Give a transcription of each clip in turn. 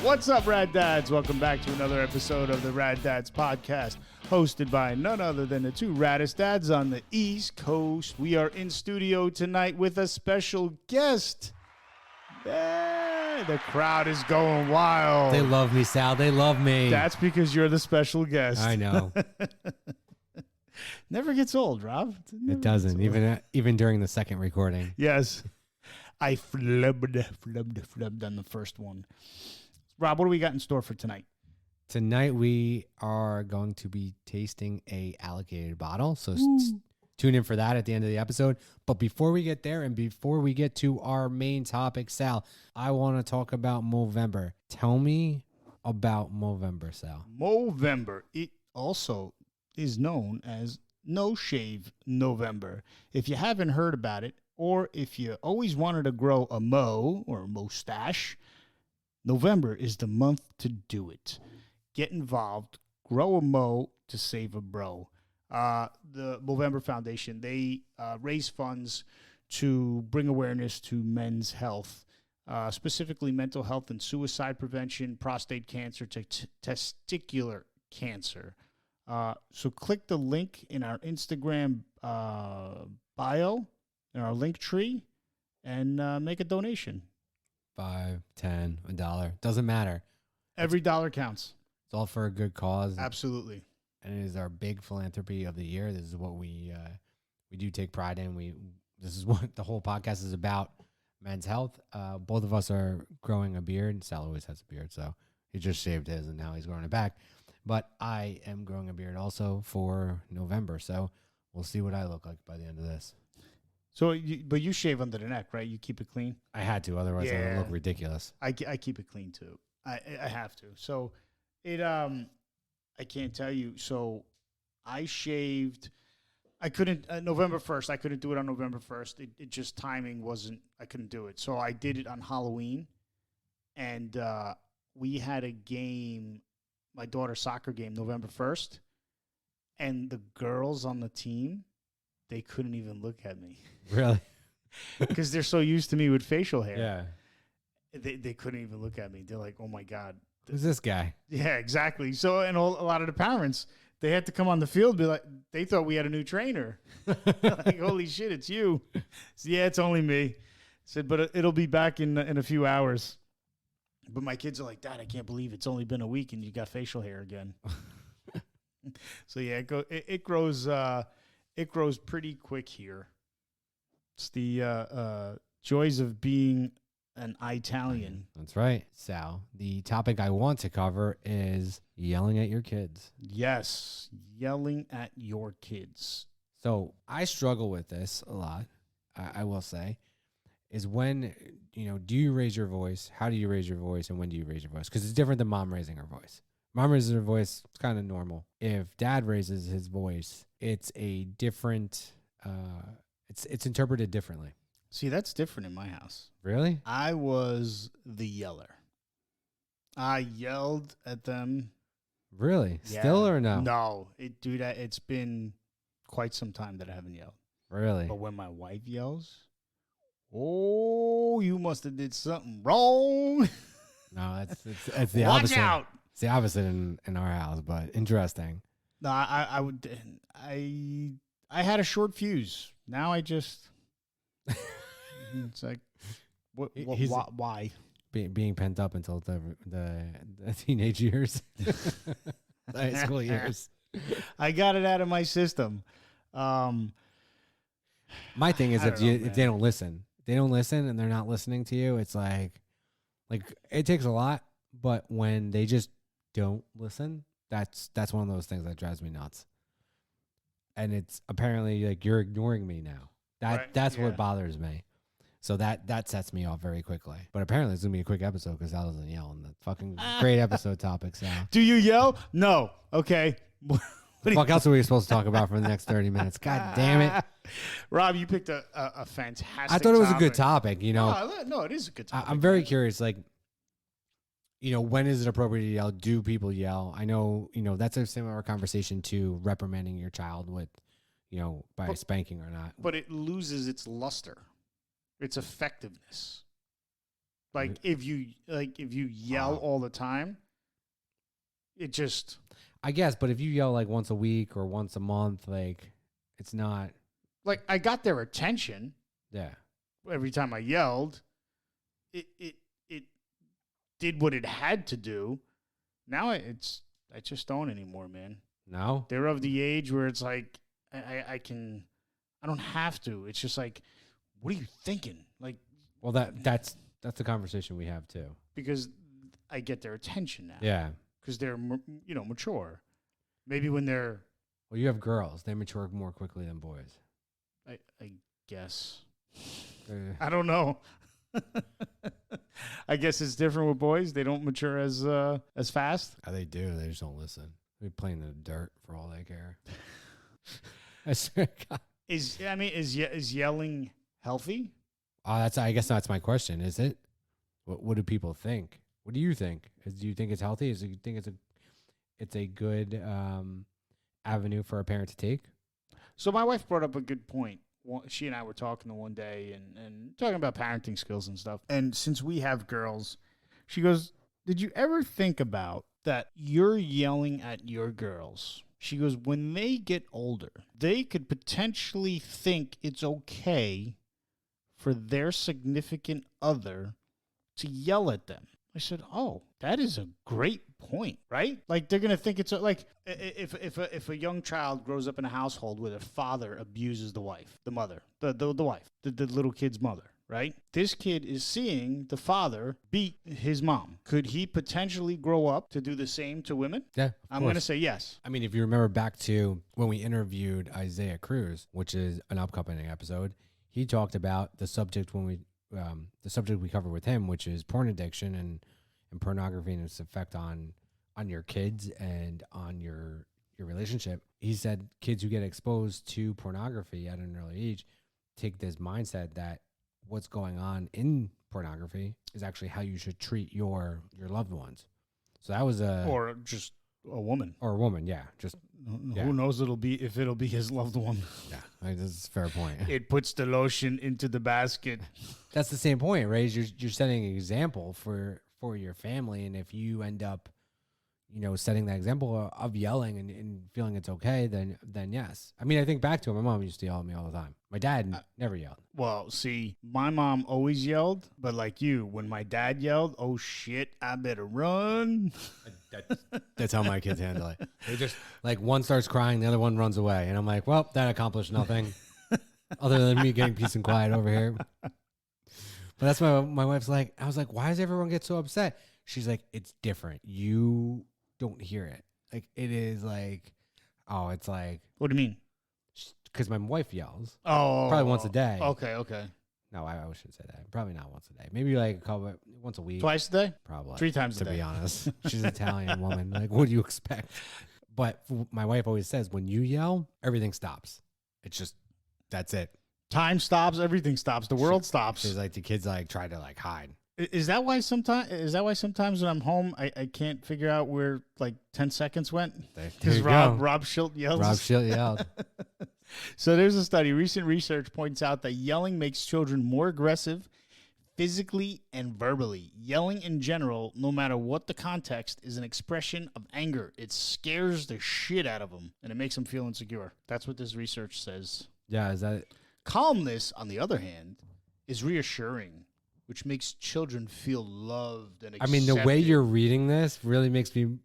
What's up, Rad Dads? Welcome back to another episode of the Rad Dads podcast, hosted by none other than the two raddest dads on the East Coast. We are in studio tonight with a special guest. Yeah, the crowd is going wild. They love me, Sal. They love me. That's because you're the special guest. I know. Never gets old, Rob. It doesn't, even during the second recording. Yes. I flubbed on the first one. Rob, what do we got in store for tonight? Tonight we are going to be tasting a alligator bottle, so tune in for that at the end of the episode. But before we get there and before we get to our main topic, Sal, I want to talk about Movember. Tell me about Movember, Sal. Movember. It also is known as No Shave November. If you haven't heard about it, or if you always wanted to grow a mo or a mustache, November is the month to do it. Get involved. Grow a mo to save a bro. The Movember Foundation, they raise funds to bring awareness to men's health, specifically mental health and suicide prevention, prostate cancer, testicular cancer. So click the link in our Instagram bio, in our link tree, and make a donation. $5, $10, $1. Doesn't matter. Every dollar counts. It's all for a good cause. Absolutely. And it is our big philanthropy of the year. This is what we do take pride in. This is what the whole podcast is about, men's health. Both of us are growing a beard. Sal always has a beard, so he just shaved his, and now he's growing it back. But I am growing a beard also for November, so we'll see what I look like by the end of this. So, but you shave under the neck, right? You keep it clean? I had to, otherwise I would look ridiculous. I keep it clean too. I have to. So it I can't tell you. So I shaved. I couldn't November 1st. I couldn't do it on November 1st. It just timing wasn't. I couldn't do it. So I did it on Halloween, and we had a game, my daughter's soccer game, November 1st, and the girls on the team, they couldn't even look at me. Really? Because they're so used to me with facial hair. Yeah. They couldn't even look at me. They're like, oh, my God. Who's this guy? Yeah, exactly. So, and a lot of the parents, they had to come on the field, be like, they thought we had a new trainer. Like, holy shit, it's you. So, yeah, it's only me. I said, but it'll be back in a few hours. But my kids are like, Dad, I can't believe it's only been a week and you got facial hair again. So, yeah, it grows. It grows pretty quick here. It's the joys of being an Italian. That's right, Sal. The topic I want to cover is yelling at your kids. Yes, yelling at your kids. So I struggle with this a lot, I will say, is when, do you raise your voice? How do you raise your voice? And when do you raise your voice? Because it's different than mom raising her voice. Mom raises her voice, it's kind of normal. If dad raises his voice, it's a different, it's interpreted differently. See, that's different in my house. Really? I was the yeller. I yelled at them. Really? Yeah. Still or no? No. Dude, it's been quite some time that I haven't yelled. Really? But when my wife yells, oh, you must have did something wrong. No, it's the Watch opposite. out. It's the opposite in our house, but interesting. No, I had a short fuse. Now I just, it's like, why? Being pent up until the teenage years, the high school years. I got it out of my system. My thing is if they don't listen, and they're not listening to you. It's like it takes a lot, but when they just don't listen, that's one of those things that drives me nuts. And it's apparently like you're ignoring me now. That's what bothers me. So that sets me off very quickly. But apparently it's gonna be a quick episode because Sal doesn't yell on the fucking great episode topic. Sal, do you yell? No. Okay. What the fuck else are we supposed to talk about for the next 30 minutes? God damn it, Rob! You picked a fantastic. I thought it was a good topic. No, it is a good topic. I'm very curious. Like, when is it appropriate to yell? Do people yell? I know, that's a similar conversation to reprimanding your child with, by spanking or not. But it loses its luster, its effectiveness. Like if you yell all the time, it just. I guess, but if you yell like once a week or once a month, like it's not. Like I got their attention. Yeah. Every time I yelled, it did what it had to do. Now I just don't anymore, man. No? They're of the age where it's like I don't have to. It's just like, what are you thinking? Like, well, that's the conversation we have too. Because I get their attention now. Yeah. Because they're mature. Maybe when they're. Well, you have girls. They mature more quickly than boys. I guess. I don't know. I guess it's different with boys. They don't mature as fast. They do. They just don't listen. They're playing in the dirt for all they care. I swear to God. Is yelling healthy? I guess that's my question. Is it? What do people think? What do you think? Do you think it's healthy? Do you think it's a good avenue for a parent to take? So my wife brought up a good point. She and I were talking the one day and talking about parenting skills and stuff. And since we have girls, she goes, did you ever think about that you're yelling at your girls? She goes, when they get older, they could potentially think it's okay for their significant other to yell at them. I said, oh, that is a great point, right? Like they're going to think it's like if a young child grows up in a household where the father abuses the wife, the mother, the wife, the little kid's mother, right? This kid is seeing the father beat his mom. Could he potentially grow up to do the same to women? Yeah, I'm going to say yes. I mean, if you remember back to when we interviewed Isaiah Cruz, which is an upcoming episode, he talked about the subject the subject we covered with him, which is porn addiction and pornography and its effect on your kids and on your relationship. He said kids who get exposed to pornography at an early age take this mindset that what's going on in pornography is actually how you should treat your loved ones. So that was or just a woman. Or a woman, yeah. Just who knows if it'll be his loved one. Yeah, that's a fair point. It puts the lotion into the basket. That's the same point, right? You're setting an example for your family, and if you end up, setting that example of yelling and feeling it's okay, then yes. I mean, I think back to it, my mom used to yell at me all the time. My dad never yelled. Well, see, my mom always yelled, but like you, when my dad yelled, oh shit, I better run. That's how my kids handle it. They just like one starts crying, the other one runs away, and I'm like, well, that accomplished nothing other than me getting peace and quiet over here. But that's why my wife's like, I was like, why does everyone get so upset? She's like, it's different. You don't hear it. Like, it is like, oh, it's like. What do you mean? Because my wife yells. Oh. Probably once a day. Okay. No, I shouldn't say that. Probably not once a day. Maybe like once a week. Twice a day? Probably. 3 times a day. To be honest. She's an Italian woman. Like, what do you expect? But my wife always says, when you yell, everything stops. It's just, that's it. Time stops, everything stops, the world stops. She's like, the kids like try to like hide. Is that why sometimes when I'm home I can't figure out where like 10 seconds went? Because Rob Schilt yells. Rob Schilt yelled. So there's a study. Recent research points out that yelling makes children more aggressive physically and verbally. Yelling in general, no matter what the context, is an expression of anger. It scares the shit out of them and it makes them feel insecure. That's what this research says. Yeah, is that Calmness, on the other hand, is reassuring, which makes children feel loved and accepted. I mean, the way you're reading this really makes me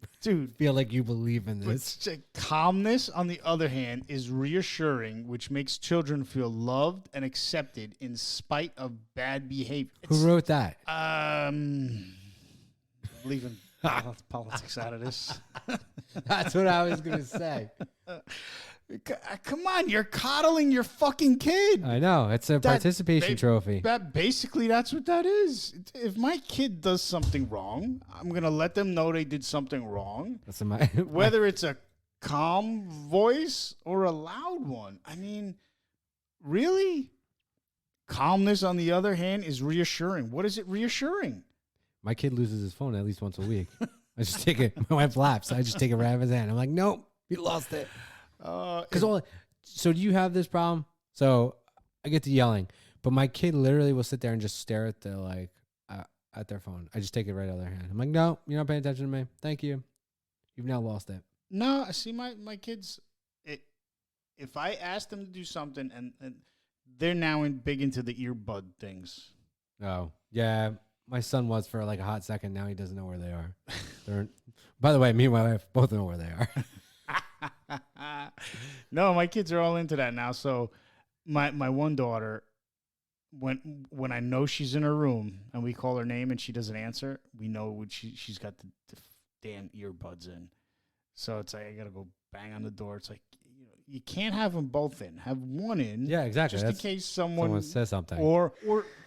feel like you believe in this. Calmness, on the other hand, is reassuring, which makes children feel loved and accepted in spite of bad behavior. Who wrote that? Leaving politics out of this. That's what I was going to say. Come on, you're coddling your fucking kid. I know. It's a participation trophy. Basically, that's what that is. If my kid does something wrong, I'm going to let them know they did something wrong. Whether it's a calm voice or a loud one. I mean, really? Calmness, on the other hand, is reassuring. What is it reassuring? My kid loses his phone at least once a week. I just take it. My wife laughs. I just take it right out of his hand. I'm like, nope, he lost it. So do you have this problem? So I get to yelling, but my kid literally will sit there and just stare at the at their phone. I just take it right out of their hand. I'm like, no, you're not paying attention to me. Thank you. You've now lost it. No, see, my kids, if I ask them to do something, and they're now big into the earbud things. Oh, yeah. My son was for like a hot second. Now he doesn't know where they are. By the way, me and my wife both know where they are. No, my kids are all into that now. So my one daughter, when I know she's in her room and we call her name and she doesn't answer, we know she's got the damn earbuds in. So it's like I gotta go bang on the door. It's like you can't have them both in. Have one in. Yeah, exactly. Just in case someone says something. Or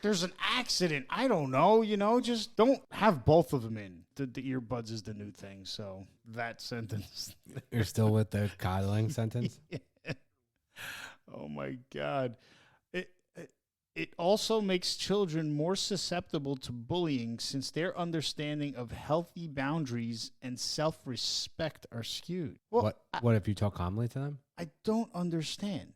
there's an accident. I don't know. Just don't have both of them in. The earbuds is the new thing. So that sentence. You're still with the coddling sentence? Yeah. Oh, my God. It also makes children more susceptible to bullying since their understanding of healthy boundaries and self-respect are skewed. Well, what if you talk calmly to them? I don't understand.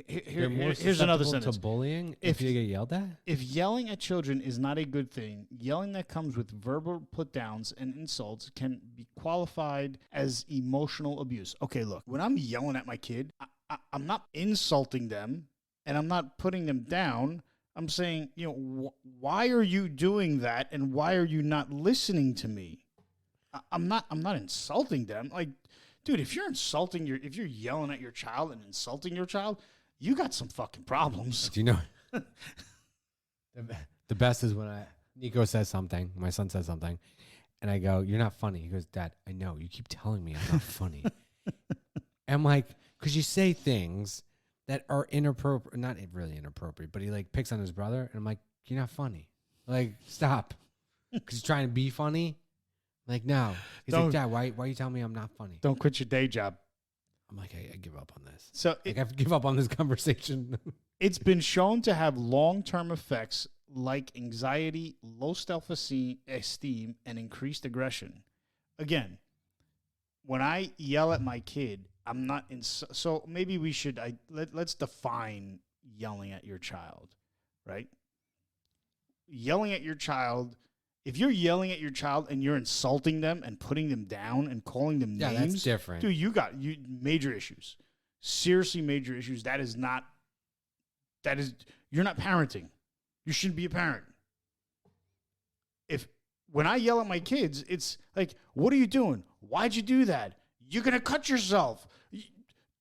Here's another sentence. To bullying if you get yelled at? If yelling at children is not a good thing, yelling that comes with verbal put-downs and insults can be qualified as emotional abuse. Okay, look, when I'm yelling at my kid, I'm not insulting them. And I'm not putting them down. I'm saying, why are you doing that? And why are you not listening to me? I'm not insulting them. Like, dude, if you're yelling at your child and insulting your child, you got some fucking problems. Do you know? The best is when Nico says something, my son says something, and I go, "You're not funny." He goes, "Dad, I know. You keep telling me I'm not funny." I'm like, because you say things that are inappropriate, not really inappropriate, but he like picks on his brother, and I'm like, "You're not funny. Like, stop." Because he's trying to be funny. I'm like, no. He's like, "Dad, why are you telling me I'm not funny?" Don't quit your day job. I'm like, I give up on this. So I give up on this conversation. It's been shown to have long-term effects like anxiety, low self-esteem, and increased aggression. Again, when I yell at my kid, I'm not in. So maybe we should. Let's define yelling at your child, right? Yelling at your child. If you're yelling at your child and you're insulting them and putting them down and calling them names, that's different. Dude, you major issues. Seriously, major issues. You're not parenting. You shouldn't be a parent. When I yell at my kids, it's like, what are you doing? Why'd you do that? You're going to cut yourself.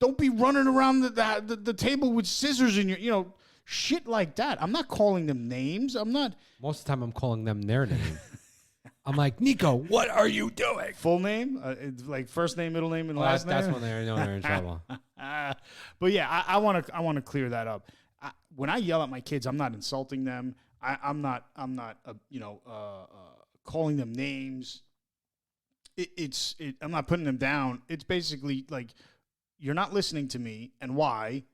Don't be running around the table with scissors in your, shit like that. I'm not calling them names. I'm not. Most of the time, I'm calling them their name. I'm like, "Nico, what are you doing?" Full name? It's like first name, middle name, and last name? That's when they know they're in trouble. But yeah, I want to clear that up. When I yell at my kids, I'm not insulting them. I'm not calling them names. I'm not putting them down. It's basically like, you're not listening to me, and why?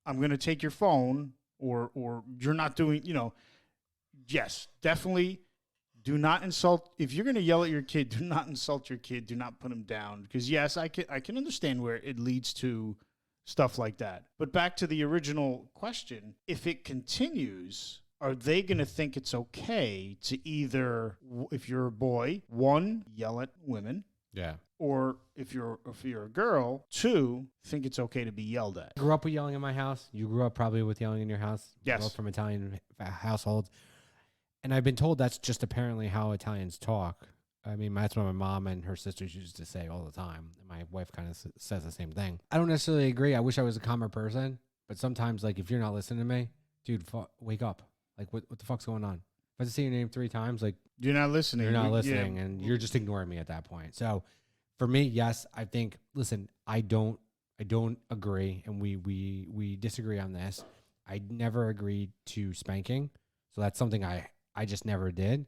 I'm going to take your phone, or you're not doing, yes, definitely do not insult. If you're going to yell at your kid, do not insult your kid. Do not put him down. Because yes, I can understand where it leads to stuff like that. But back to the original question, if it continues, are they going to think it's okay to either, if you're a boy, one, yell at women? Yeah. Or if you're a girl, two, think it's okay to be yelled at. I grew up with yelling in my house. You grew up probably with yelling in your house. Yes. Both from Italian households. And I've been told that's just apparently how Italians talk. I mean, that's what my mom and her sisters used to say all the time. And my wife kind of says the same thing. I don't necessarily agree. I wish I was a calmer person. But sometimes, like, if you're not listening to me, dude, wake up. Like, what the fuck's going on? If I say your name 3 times, like, you're not listening. You're not listening, and you're just ignoring me at that point. So, for me, yes, I think. Listen, I don't agree, and we disagree on this. I never agreed to spanking, so that's something I just never did.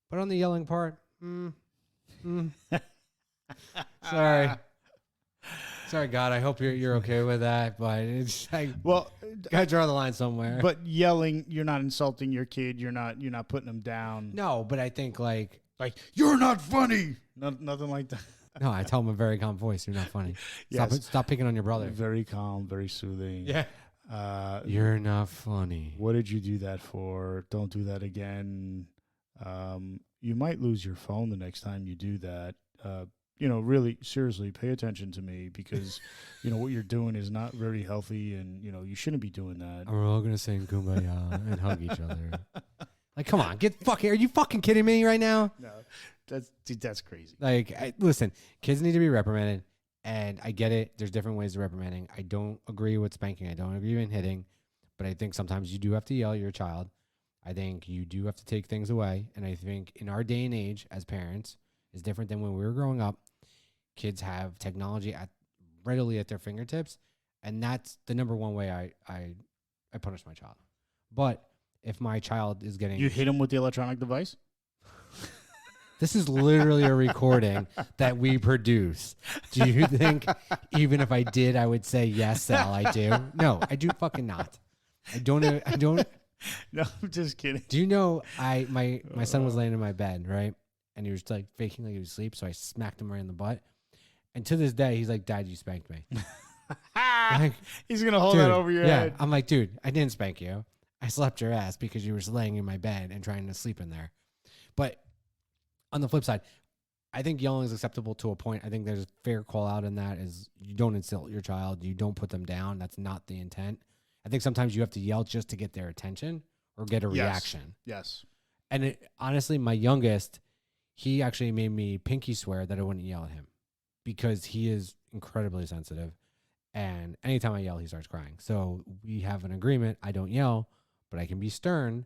But on the yelling part, sorry, God. I hope you're okay with that. But it's like, well, gotta draw the line somewhere. But yelling, you're not insulting your kid. You're not putting them down. No, but I think like you're not funny. Nothing like that. No, I tell him a very calm voice. You're not funny. Yes. Stop picking on your brother. Very calm, very soothing. Yeah. You're not funny. What did you do that for? Don't do that again. You might lose your phone the next time you do that. Really seriously, pay attention to me because, what you're doing is not very healthy, and you shouldn't be doing that. And we're all gonna sing "Kumbaya" and hug each other. Like, come on, are you fucking kidding me right now? No, that's crazy. Like, listen, kids need to be reprimanded, and I get it. There's different ways of reprimanding. I don't agree with spanking. I don't agree with hitting, but I think sometimes you do have to yell at your child. I think you do have to take things away, and I think in our day and age as parents is different than when we were growing up. Kids have technology readily at their fingertips, and that's the number one way I punish my child. But if my child is getting... You hit him with the electronic device? This is literally a recording that we produce. Do you think even if I did, I would say, yes, Sal, I do? No, I do fucking not. I don't... No, I'm just kidding. Do you know my son was laying in my bed, right? And he was like faking like he was asleep, so I smacked him right in the butt. And to this day, he's like, "Dad, you spanked me." Like, he's going to hold that over your head. I'm like, dude, I didn't spank you. I slapped your ass because you were laying in my bed and trying to sleep in there. But on the flip side, I think yelling is acceptable to a point. I think there's a fair call out in that is you don't insult your child. You don't put them down. That's not the intent. I think sometimes you have to yell just to get their attention or get a reaction. Yes. And honestly, my youngest, he actually made me pinky swear that I wouldn't yell at him because he is incredibly sensitive. And anytime I yell, he starts crying. So we have an agreement. I don't yell, but I can be stern,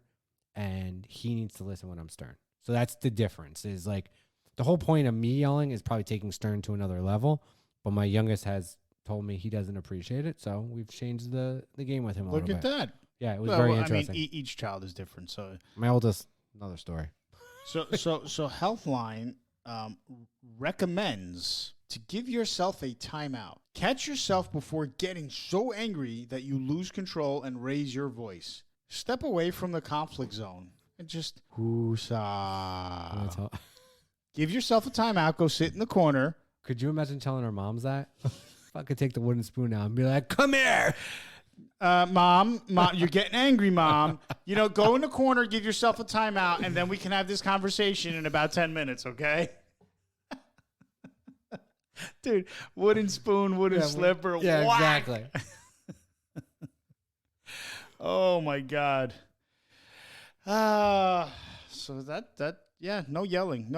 and he needs to listen when I'm stern. So that's the difference is like the whole point of me yelling is probably taking stern to another level. But my youngest has told me he doesn't appreciate it. So we've changed the game with him a little bit. Look at that. Yeah, it was very interesting. I mean, each child is different. So my oldest, another story. So Healthline recommends to give yourself a timeout. Catch yourself before getting so angry that you lose control and raise your voice. Step away from the conflict zone and just whoosah. Give yourself a timeout. Go sit in the corner. Could you imagine telling our moms that? If I could take the wooden spoon out and be like, "Come here. Mom, you're getting angry, Mom. Go in the corner, give yourself a timeout, and then we can have this conversation in about 10 minutes, okay?" Dude, wooden spoon, wooden slipper. Yeah, whack. Exactly. Oh, my God. So no yelling.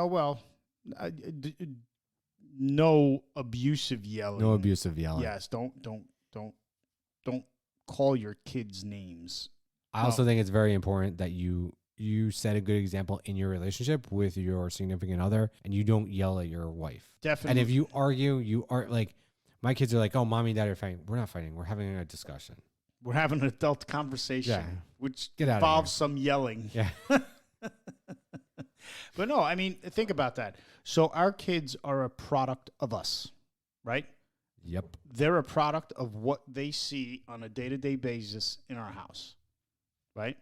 No abusive yelling. No abusive yelling. Yes, don't call your kids names. I also think it's very important that you set a good example in your relationship with your significant other, and you don't yell at your wife. Definitely. And if you argue, you are like, my kids are like, "Oh, mommy and dad are fighting." We're not fighting. We're having a discussion. We're having an adult conversation, which involves some yelling. Yeah. But no, I mean, think about that. So our kids are a product of us, right? Yep. They're a product of what they see on a day-to-day basis in our house, right?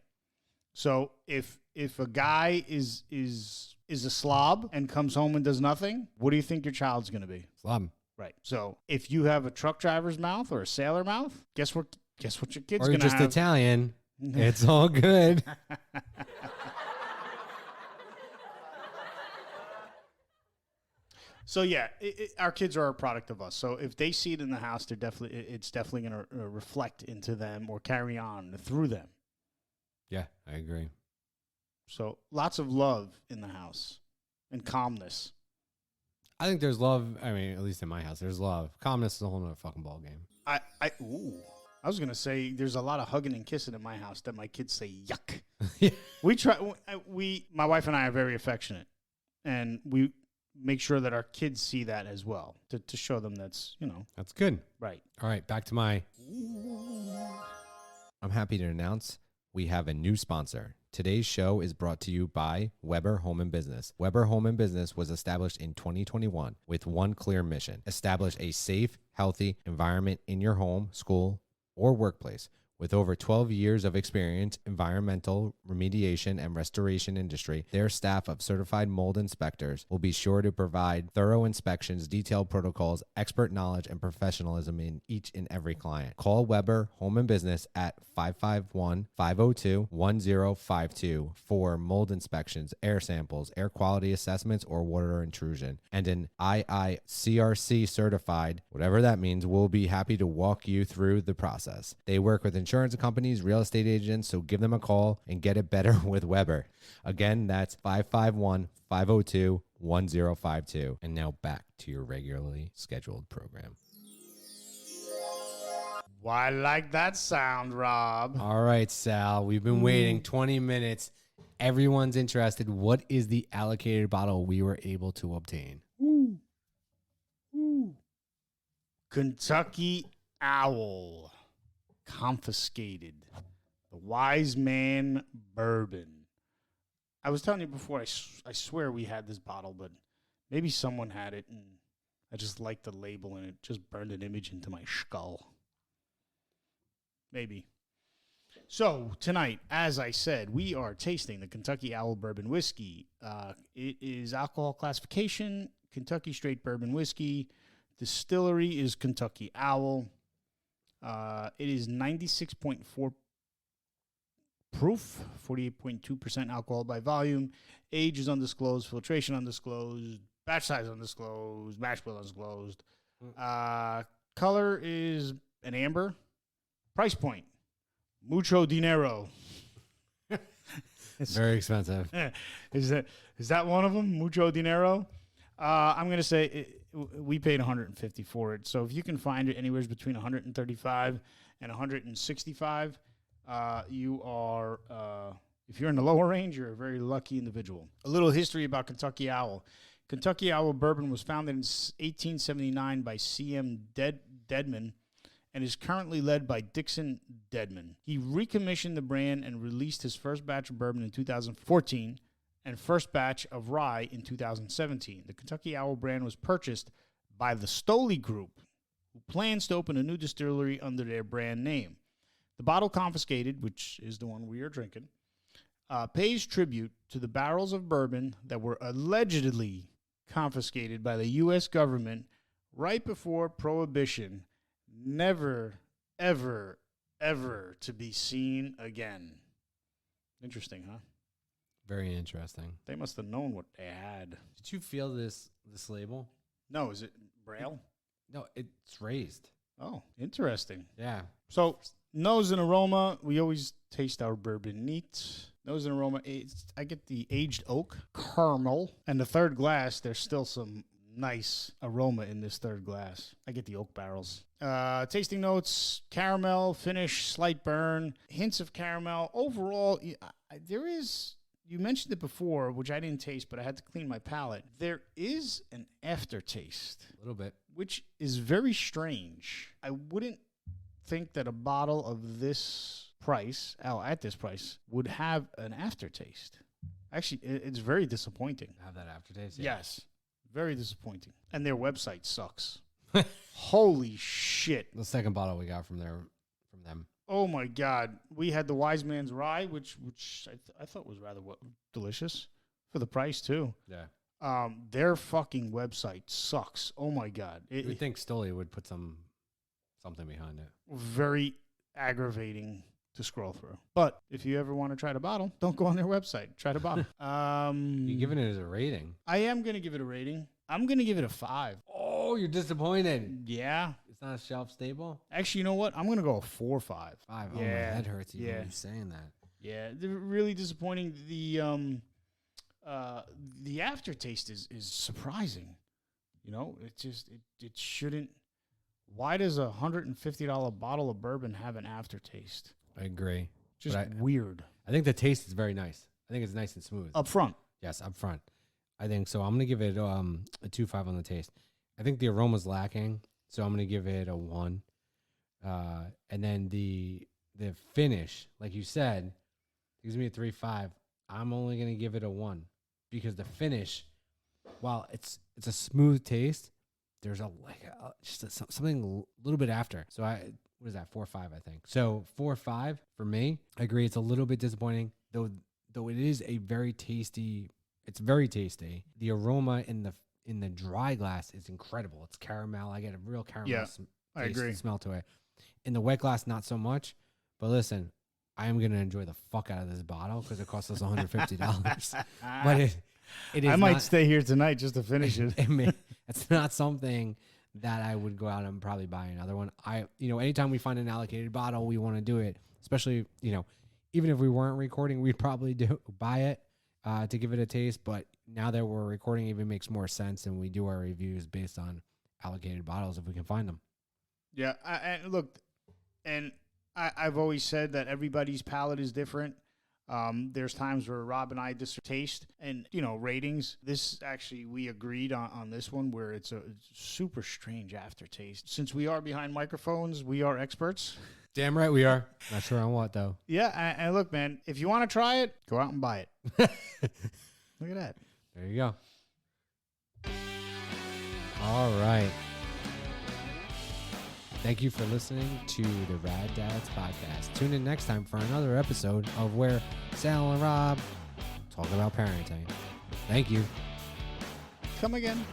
So if a guy is a slob and comes home and does nothing, what do you think your child's going to be? Slob. Right. So if you have a truck driver's mouth or a sailor mouth, guess what your kid's going to have? Or just Italian. It's all good. So yeah, our kids are a product of us. So if they see it in the house, it's definitely going to reflect into them or carry on through them. Yeah, I agree. So lots of love in the house and calmness. I think there's love. I mean, at least in my house, there's love. Calmness is a whole nother fucking ball game. I was going to say there's a lot of hugging and kissing in my house that my kids say yuck. Yeah. My wife and I are very affectionate, and we make sure that our kids see that as well to show them that's good. Right. All right, back to I'm happy to announce we have a new sponsor. Today's show is brought to you by Weber Home and Business. Weber Home and Business was established in 2021 with one clear mission: establish a safe, healthy environment in your home, school, or workplace. With over 12 years of experience, environmental remediation and restoration industry, their staff of certified mold inspectors will be sure to provide thorough inspections, detailed protocols, expert knowledge, and professionalism in each and every client. Call Weber Home and Business at 551-502-1052 for mold inspections, air samples, air quality assessments, or water intrusion. And an IICRC certified, whatever that means, will be happy to walk you through the process. They work with insurance companies, real estate agents, so give them a call and get it better with Weber. Again, that's 551-502-1052. And now back to your regularly scheduled program. Why like that sound, Rob? All right, Sal, we've been waiting 20 minutes. Everyone's interested. What is the allocated bottle we were able to obtain? Kentucky Owl. Confiscated. The Wise Man Bourbon. I was telling you before, I swear we had this bottle, but maybe someone had it, and I just liked the label, and it just burned an image into my skull. Maybe. So, tonight, as I said, we are tasting the Kentucky Owl Bourbon Whiskey. It is alcohol classification, Kentucky Straight Bourbon Whiskey. Distillery is Kentucky Owl. It is 96.4 proof, 48.2% alcohol by volume. Age is undisclosed, filtration undisclosed, batch size undisclosed, mash bill undisclosed. Color is an amber. Price point, mucho dinero. It's very expensive. Is that one of them? Mucho dinero. I'm gonna say we paid $150 for it. So if you can find it anywhere between $135 and $165, you are. If you're in the lower range, you're a very lucky individual. A little history about Kentucky Owl. Kentucky Owl Bourbon was founded in 1879 by C.M. Dedman and is currently led by Dixon Dedman. He recommissioned the brand and released his first batch of bourbon in 2014 and first batch of rye in 2017. The Kentucky Owl brand was purchased by the Stoli Group, who plans to open a new distillery under their brand name. The bottle confiscated, which is the one we are drinking, pays tribute to the barrels of bourbon that were allegedly confiscated by the U.S. government right before Prohibition, never, ever, ever to be seen again. Interesting, huh? Very interesting. They must have known what they had. Did you feel this label? No, is it Braille? No, it's raised. Oh, interesting. Yeah. So, nose and aroma, we always taste our bourbon neat. Nose and aroma, I get the aged oak, caramel, and the third glass, there's still some nice aroma in this third glass. I get the oak barrels. Tasting notes, caramel, finish, slight burn, hints of caramel. Overall, there is, you mentioned it before, which I didn't taste, but I had to clean my palate. There is an aftertaste. A little bit. Which is very strange. I wouldn't think that a bottle of this price, at this price, would have an aftertaste. Actually, it's very disappointing. Have that aftertaste? Yeah. Yes. Very disappointing. And their website sucks. Holy shit. The second bottle we got from them. Oh my God. We had the Wise Man's Rye, which I thought was rather delicious for the price too. Yeah. Their fucking website sucks. Oh my God. You would think Stoli would put something behind it. Very aggravating to scroll through. But if you ever want to try the bottle, don't go on their website. Try the bottle. You're giving it as a rating. I am going to give it a rating. I'm going to give it a 5. Oh, you're disappointed. Yeah. It's not shelf stable? Actually, you know what? I'm going to go a 4 or 5. 5. Yeah. Oh, my head hurts even when you're saying that. Yeah. They're really disappointing. The aftertaste is surprising. You know, it shouldn't. Why does a $150 bottle of bourbon have an aftertaste? I agree. Just weird. I think the taste is very nice. I think it's nice and smooth. Up front. Yes, up front. I think so. I'm going to give it a 2.5 on the taste. I think the aroma's lacking, so I'm going to give it a 1. And then the finish, like you said, gives me a 3.5. I'm only going to give it a 1 because the finish, while it's a smooth taste, there's something a little bit after. So what is that? 4 or 5, I think. So 4 or 5 for me. I agree. It's a little bit disappointing, though it is a very tasty. It's very tasty. The aroma in the dry glass is incredible. It's caramel. I get a real caramel I agree. smell to it. In the wet glass, not so much. But listen, I am going to enjoy the fuck out of this bottle because it cost us $150. But it is I might stay here tonight just to finish it. It's not something that I would go out and probably buy another one. Anytime we find an allocated bottle, we want to do it. Especially, even if we weren't recording, we'd probably buy it to give it a taste. But now that we're recording, it even makes more sense, and we do our reviews based on allocated bottles if we can find them. Yeah, I've always said that everybody's palate is different. There's times where Rob and I taste and, ratings. This actually, we agreed on this one where it's a super strange aftertaste. Since we are behind microphones, we are experts. Damn right we are. Not sure on what, though. Yeah, and look, man, if you want to try it, go out and buy it. Look at that. There you go. All right. Thank you for listening to the Rad Dads podcast. Tune in next time for another episode of where Sal and Rob talk about parenting. Thank you. Come again.